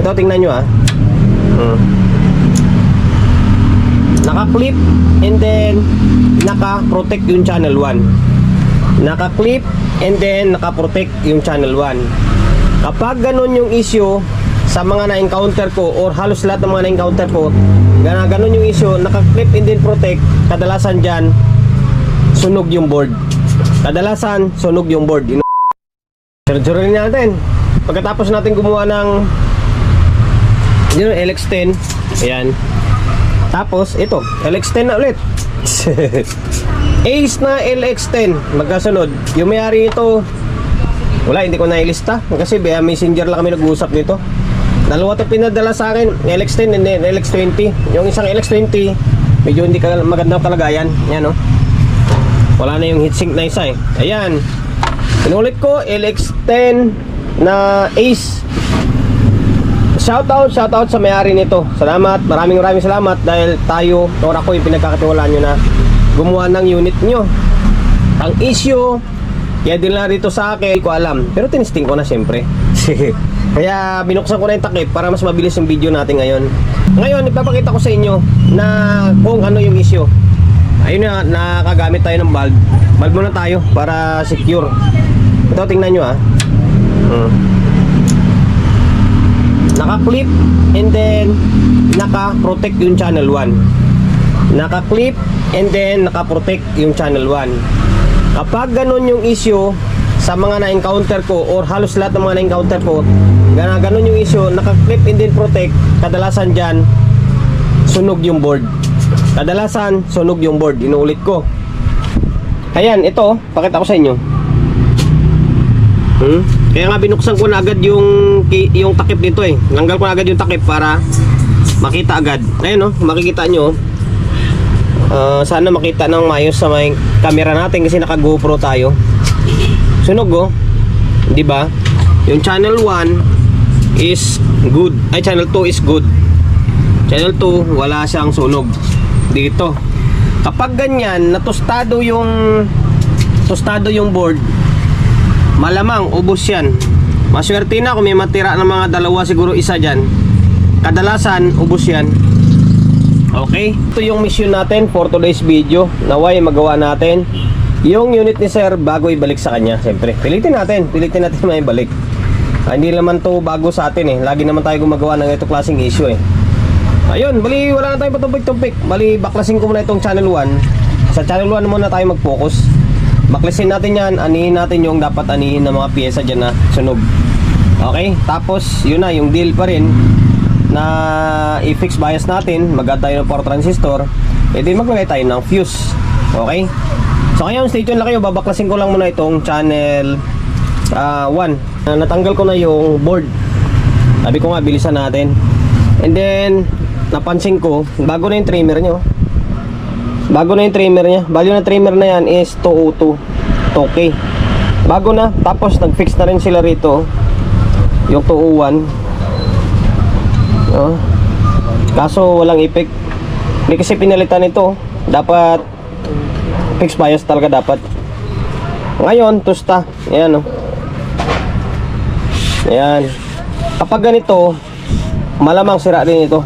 Ito, tingnan nyo ah. Naka-clip and then naka-protect yung channel 1. Naka-clip and then naka-protect yung channel 1. Kapag ganun yung issue sa mga na-encounter ko or halos lahat ng mga na-encounter ko, ganun yung issue, naka-clip and then protect, kadalasan dyan sunog yung board. Kadalasan sunog yung board. Sure-sure natin. Pagkatapos natin gumawa ng LX10, ayan. Tapos ito, LX10 na ulit. Ace na LX10 magkasunod. Yung may-ari ito, wala, hindi ko nailista kasi via messenger lang kami nag-uusap nito. Dalawa ito pinadala sa akin, LX10 and then LX20. Yung isang LX20 medyo hindi ka magandang kalagayan. Yan oh. Wala na yung heatsink na isa eh. Ayan. Inulit ko, LX10 na Ace. Shoutout sa may-ari nito. Salamat, maraming salamat dahil tayo, or ako yung pinagkakatiwalaan nyo na gumawa ng unit nyo. Ang issue, kaya din lang rito sa akin, hindi ko alam. Pero tinisting ko na syempre. Kaya binuksan ko na yung takip para mas mabilis yung video natin ngayon. Ngayon, ipapakita ko sa inyo na kung ano yung issue. Ayun na, nakagamit tayo ng valve. Valve muna tayo para secure. Ito, tingnan nyo ah. Naka-clip and then naka-protect yung channel 1. Naka-clip and then naka-protect yung channel 1. Kapag ganun yung issue sa mga na-encounter ko or halos lahat ng mga na-encounter ko, ganun yung issue, naka-clip and then protect, kadalasan dyan sunog yung board. Kadalasan sunog yung board. Inuulit ko. Ayan, ito, pakita ko sa inyo. Kaya nga binuksan ko na agad yung takip nito eh. Nanggal ko na agad yung takip para makita agad. Ayan oh, makikita nyo. Sana makita ng maayos sa may camera natin kasi naka GoPro tayo. Sunog oh. 'Di ba? Yung channel 1 is good. Ay, channel 2 is good. Channel 2 wala siyang sunog dito. Kapag ganyan, natostado yung board, malamang ubos yan. Maswerte na kung may matira ng mga dalawa, siguro isa dyan. Kadalasan ubos yan. Okay, ito yung mission natin for today's video. Naway magawa natin yung unit ni sir bago ibalik sa kanya. Siyempre, pilitin natin may balik. Hindi naman to bago sa atin eh. Lagi naman tayo gumagawa ng ito klaseng issue eh. Ayun, bali wala na tayong patumpik-tumpik. Bali baklasin ko muna itong channel 1. Sa channel 1 muna tayo mag-focus. Baklasin natin yan, anihin natin yung dapat anihin ng mga pyesa dyan na sunog. Okay, tapos yun na, yung deal pa rin na i-fix bias natin. Mag-add tayo ng power transistor, e di maglagay tayo ng fuse. Okay, so ngayon stay tuned lang kayo. Babaklasin ko lang muna itong channel 1. Natanggal ko na yung board. Sabi ko nga, bilisan natin. And then napansin ko, bago na yung trimmer nyo. Value na trimmer na yan is 202 2K. Bago na. Tapos nag-fix na rin sila rito yung 201. Kaso walang effect. Hindi kasi pinalitan ito. Dapat fix bias talaga dapat. Ngayon, tusta. Ayan oh. Ayan. Kapag ganito, malamang sira rin ito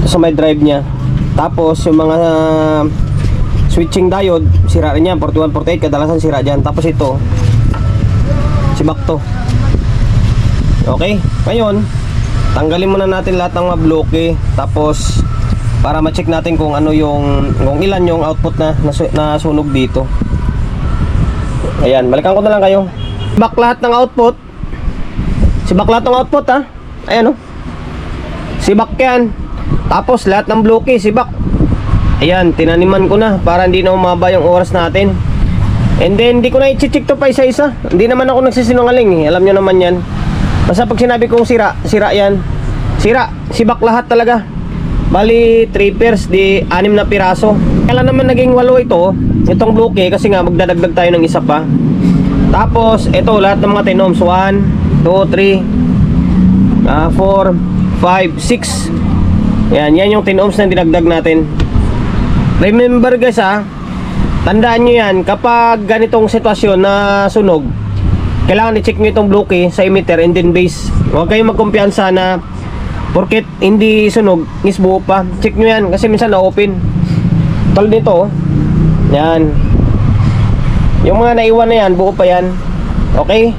sa may drive niya. Tapos yung mga switching diode, sira rin yan. 41, 48, kadalasan sira dyan. Tapos ito, sibak to. Okay, ngayon tanggalin muna natin lahat ng mga bloke. Tapos para ma-check natin kung ano kung ilan yung output na nasunog dito. Ayan, balikan ko na lang kayo. Sibak lahat ng output. Sibak lahat ng output ha. Ayan o. Sibak yan. Tapos lahat ng bloke sibak. Ayan, tinaniman ko na para hindi na umaba yung oras natin. And then hindi ko na i-check to pa isa-isa. Hindi naman ako nagsisinungaling eh. Alam nyo naman yan. Basta pag sinabi kong sira yan. Sira, sibak lahat talaga. Bali 3 pairs di 6 na piraso. Kaya naman naging 8 itong bloke kasi nga magdadagdag tayo ng isa pa. Tapos ito lahat ng mga tinoms 1, 2, 3 4, 5, 6. Yan yung 10 ohms na dinagdag natin. Remember guys tandaan nyo yan, kapag ganitong sitwasyon na sunog, kailangan i-check nyo itong bloke sa emitter and then base. Huwag kayong magkumpiyansa na Porket hindi sunog, is buo pa. Check nyo yan kasi minsan na-open. Tulad nito, yan. Yung mga naiwan na yan, buo pa yan. Okay?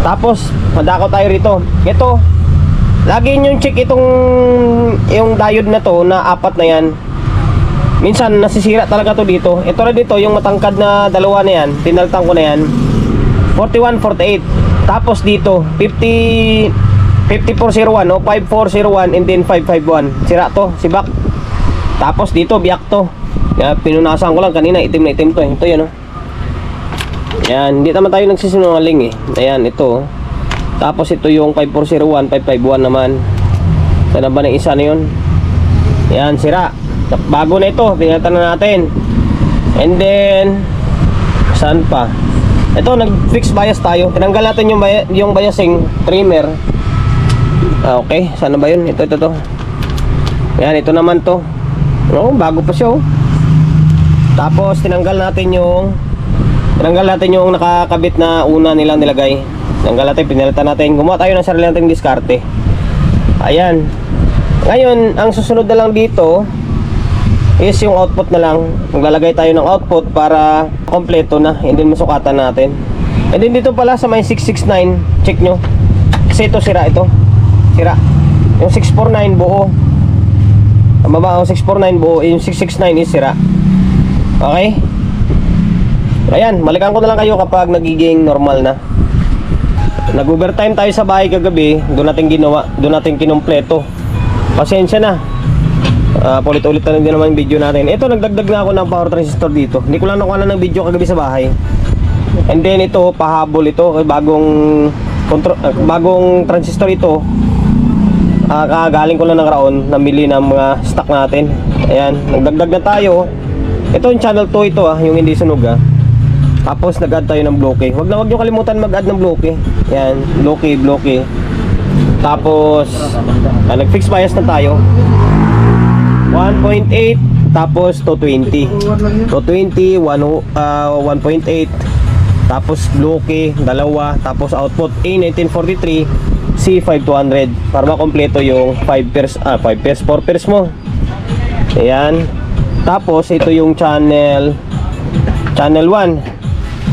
Tapos, madako tayo rito. Ito, lagi nyo check itong yung diode na to, na 4 na yan. Minsan, nasisira talaga to dito. Ito na dito, yung matangkad na dalawa na yan, tinaltang ko na yan. 41, 48. Tapos dito, 5401 o 5401 and then 551. Sira to, sibak. Tapos dito, biyak to. Kaya pinunasan ko lang kanina, itim na itim to. Ito yan o. Yan, hindi naman tayo nagsisinungaling eh. Ayan, ito. Tapos ito yung 5401, 551 naman. Sana ba na isa na yun? Yan, sira. Bago na ito, pinalitan na natin. And then, saan pa? Ito, nag-fix bias tayo. Tinanggal natin yung biasing trimmer. Okay, sana ba yun? Ito. Yan, ito naman to. Oh, bago pa siya oh. Tapos tinanggal natin yung nakakabit na una nilang nilagay. Tinanggal natin, pinalitan natin. Gumawa tayo ng sarili nating diskarte. Ayan. Ngayon, ang susunod na lang dito is yung output na lang. Maglalagay tayo ng output para kompleto na, hindi masukatan natin. And then dito pala sa may 669, check nyo. Kasi ito sira ito. Sira. Yung 649 buo. Ang baba, 649 buo. Yung 669 is sira. Okay? Ayan, balikan ko na lang kayo kapag nagiging normal na. Nag-overtime tayo sa bahay kagabi. Doon natin ginawa. Doon natin kinumpleto. Pasensya na. Ulit-ulit na din naman yung video natin. Ito, nagdagdag na ako ng power transistor dito. Hindi ko lang nakuha ng video kagabi sa bahay. And then ito, pahabol ito. Bagong transistor ito. Galing ko lang ng raon, namili ng mga stock natin. Ayan, nagdagdag na tayo. Ito yung channel 2 ito yung hindi sunog Tapos nag-add tayo ng bloke. Huwag nyo kalimutan mag-add ng bloke. Ayan, bloke. Tapos nag-fix bias na tayo. 1.8 tapos 220. 220, 1.8. Tapos bloke, dalawa. Tapos output A1943 C5200 para makompleto yung 4 pairs mo. Ayan. Tapos ito yung channel 1.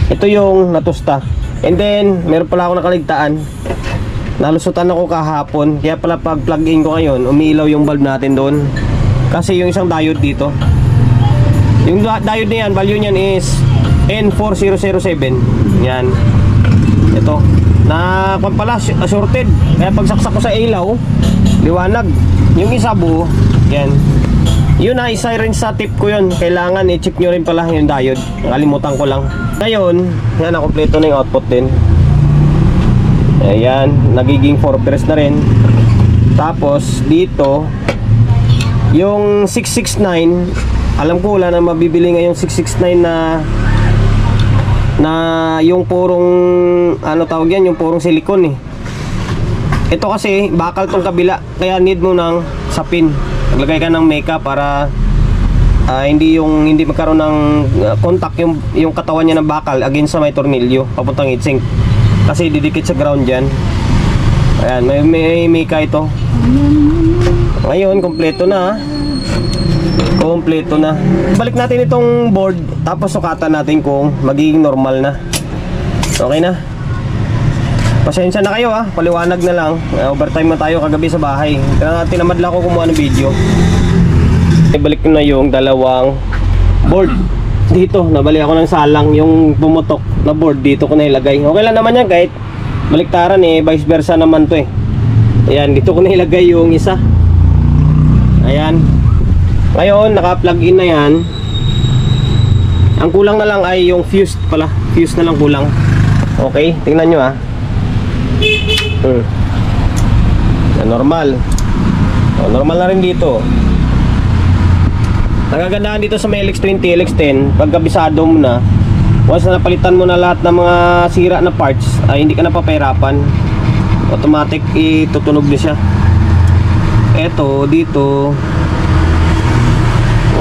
Ito yung natusta. And then meron pala ako nakaligtaan. Nalusutan ako kahapon. Kaya pala pag plug in ko ngayon, umiilaw yung bulb natin doon. Kasi yung isang diode dito. Yung diode na yan, value niyan is N4007. Yan. Ito. Na kung pala shorted, kaya pagsaksak ko sa ilaw liwanag, yung isa buo. Yan, yun na, isa rin sa tip ko yun. Kailangan i-check nyo rin pala yung diode, nakalimutan ko lang. Ngayon, yan, nakompleto na yung output din. Ayan, nagiging 4 pairs na rin. Tapos dito yung 669, alam ko wala na mabibili ngayong 669 na yung purong ano tawag yan, yung purong silicone Ito kasi bakal tong kabila, kaya need mo ng sapin. Maglagay ka ng makeup para hindi magkaroon ng contact yung katawan niya ng bakal against sa may tornilyo papuntang heatsink, kasi didikit sa ground dyan. Ayan, may mika ito. Ngayon kompleto na. Balik natin itong board, tapos sukatan natin kung magiging normal na. Okay na. Pasensya na kayo paliwanag na lang. Overtime na tayo kagabi sa bahay. Tinamad lang ako kumuha ng video. Ibalik ko na yung dalawang board. Dito, nabali ako ng salang. Yung bumutok na board, dito ko na ilagay. Okay lang naman yan kahit baliktaran vice versa naman to Ayan, dito ko na ilagay yung isa. Ayan. Ngayon, naka-plug in na yan. Ang kulang na lang ay yung fuse pala. Fuse na lang kulang. Okay, tingnan nyo normal. Normal na rin dito. Nagagandahan dito sa may LX20, LX10, pagkabisado mo na, once na napalitan mo na lahat ng mga sira na parts, ay hindi ka na papahirapan. Automatic itutunog na siya. Eto, dito,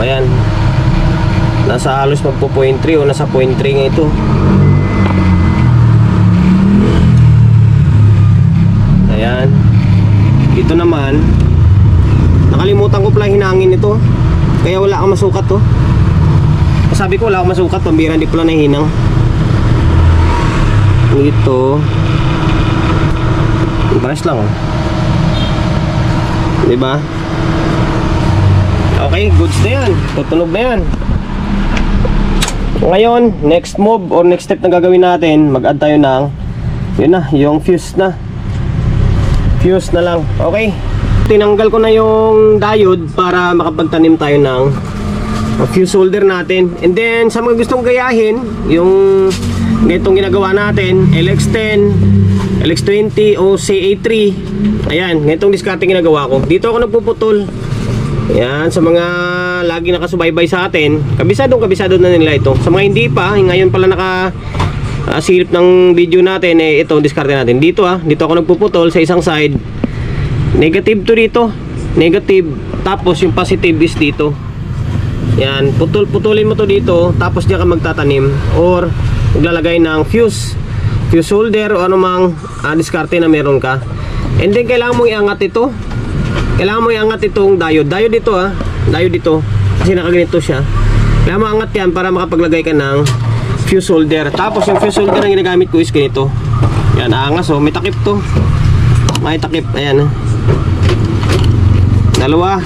ayan, nasa halos magpo 0.3 o nasa 0.3 nga ito. Ayan, Dito naman, nakalimutan ko pala hinangin ito. Kaya wala akong masukat to. Sabi ko wala akong masukat, pambira hindi pala nahinang. Dito. Pares lang oh. Diba? Okay, goods na yan. Tutunog na yan. Ngayon, next move or next step na gagawin natin, mag-add tayo ng yun na, yung fuse na. Fuse na lang. Okay. Tinanggal ko na yung diode para makapagtanim tayo ng fuse holder natin. And then, sa mga gustong gayahin, yung ganitong ginagawa natin, LX10, LX20 o CA3. Ayan, ganitong discarding ginagawa ko. Dito ako nagpuputol. Ayan, sa mga lagi nakasubaybay sa atin, kabisado na nila ito. Sa mga hindi pa, ngayon pala silip ng video natin, ito, discarding natin. Dito dito ako nagpuputol sa isang side. Negative to dito. Negative. Tapos yung positive is dito. Yan, putulin mo to dito, tapos diyan ka magtatanim or maglalagay ng fuse holder o anumang diskarte na meron ka. And then kailangan mong iangat ito. Kailangan mo iangat itong diode. Diode dito Diode dito. Kasi nakaganito siya. Kailangan mo angat yan para makapaglagay ka ng fuse holder. Tapos yung fuse holder na ginagamit ko is ganito. Yan, aangas oh. May takip to. May takip. Ayan. Dalawa.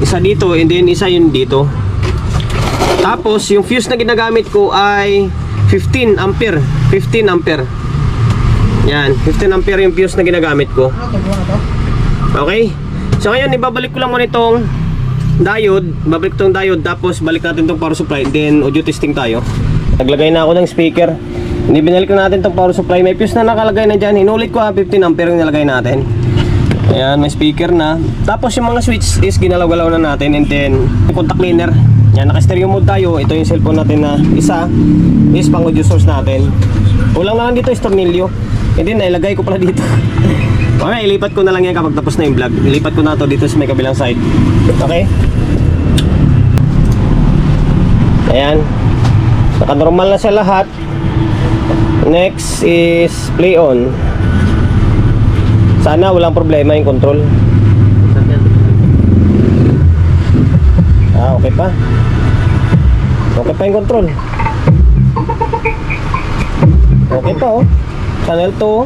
Isa dito and then isa yun dito. Tapos yung fuse na ginagamit ko ay 15 ampere. 15 ampere. Yan, 15 ampere yung fuse na ginagamit ko. Okay? So ngayon, ibabalik ko lang muna itong diode. Babalik itong diode, tapos balik natin itong power supply. Then audio testing tayo. Naglagay na ako ng speaker. Hindi binalik na natin itong power supply. May fuse na nakalagay na dyan. Hinulit ko 15 ampere yung nilagay natin. Ayan, may speaker na. Tapos yung mga switch is ginalaw-galaw na natin. And then, yung contact cleaner. Yan, naka-stereo mode tayo. Ito yung cellphone natin na isa is pang audio source natin. Kulang na lang dito is tornilyo. And then, nailagay ko pala dito. Okay, ilipat ko na lang yan kapag tapos na yung vlog. Ilipat ko na to dito sa may kabilang side. Okay? Ayan. Naka-normal na siya lahat. Next is play on. Sana walang problema yung control. Okay pa. Okay pa yung control. Okay pa oh. Channel 2 oh.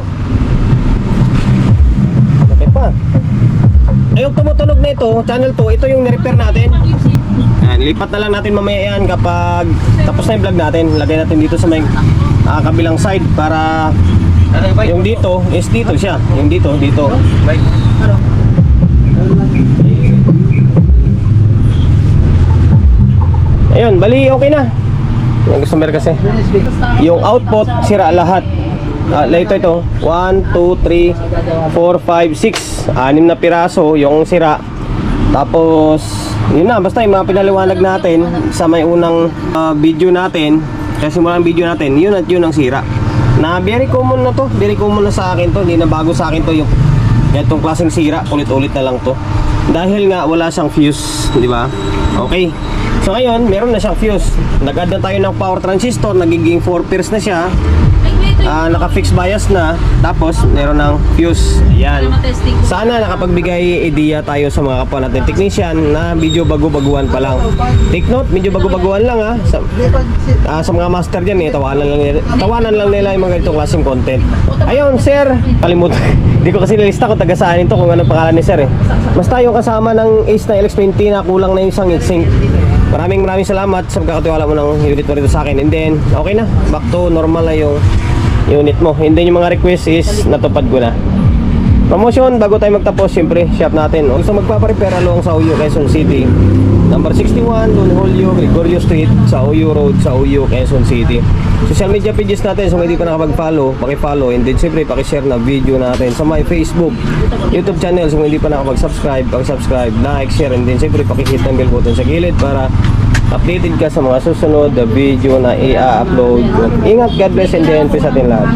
Okay pa. Ayun, tumutunog na ito, channel 2. Ito yung ni-repair natin. Ayan, lipat na lang natin mamaya yan kapag tapos na yung vlog natin. Lagay natin dito sa may kabilang side para yung dito is dito siya. Yung dito. Ayun, bali okay na. Yung customer kasi. Yung output, sira lahat. Ito. 1, 2, 3, 4, 5, 6. 6 na piraso yung sira. Tapos, yun na. Basta yung mga pinaliwanag natin sa may unang video natin. Kasi simulang video natin, yun at yun ang sira. Na very common na to. Very common na sa akin to. Hindi na bago sa akin to yung itong klaseng sira. Ulit-ulit na lang to. Dahil nga wala siyang fuse, di ba? Okay. So ngayon, meron na siyang fuse. Nag-add na tayo ng power transistor, nagiging 4 pairs na siya. Naka-fix bias na, tapos meron ng fuse. Ayan. Sana nakapagbigay idea tayo sa mga kapwa natin technician na medyo bago-baguhan pa lang. Take note, medyo bago-baguhan lang sa mga master dyan tawanan lang nila yung mga ganitong klaseng content. Ayun, sir. Kalimutan. Hindi ko kasi nilista kung taga saan ito, kung anong pangalan ni sir Basta yung kasama ng Ace na LX20 na kulang na yung isang heatsink. Maraming salamat sa pagkakatiwala mo ng unit mo rito sa akin. And then, okay na. Back to normal na yung unit mo. And then yung mga request is natupad ko na. Promotion, bago tayo magtapos, siyempre, shop natin. Gusto magpaparepair along sa Uyo, Quezon City. Number 61, Don Julio, Gregorio Street, sa Uyo Road, sa Uyo, Quezon City. Social media pages natin, so kung hindi pa nakapag-follow, paki-follow. And then siyempre, paki-share na video natin sa my Facebook, YouTube channel. So kung hindi pa nakapag-subscribe, paki-subscribe, like, share. And then siyempre, paki-hit ng bell button sa gilid para updated ka sa mga susunod na video na i-upload. Ingat, God bless, and then peace atin lahat.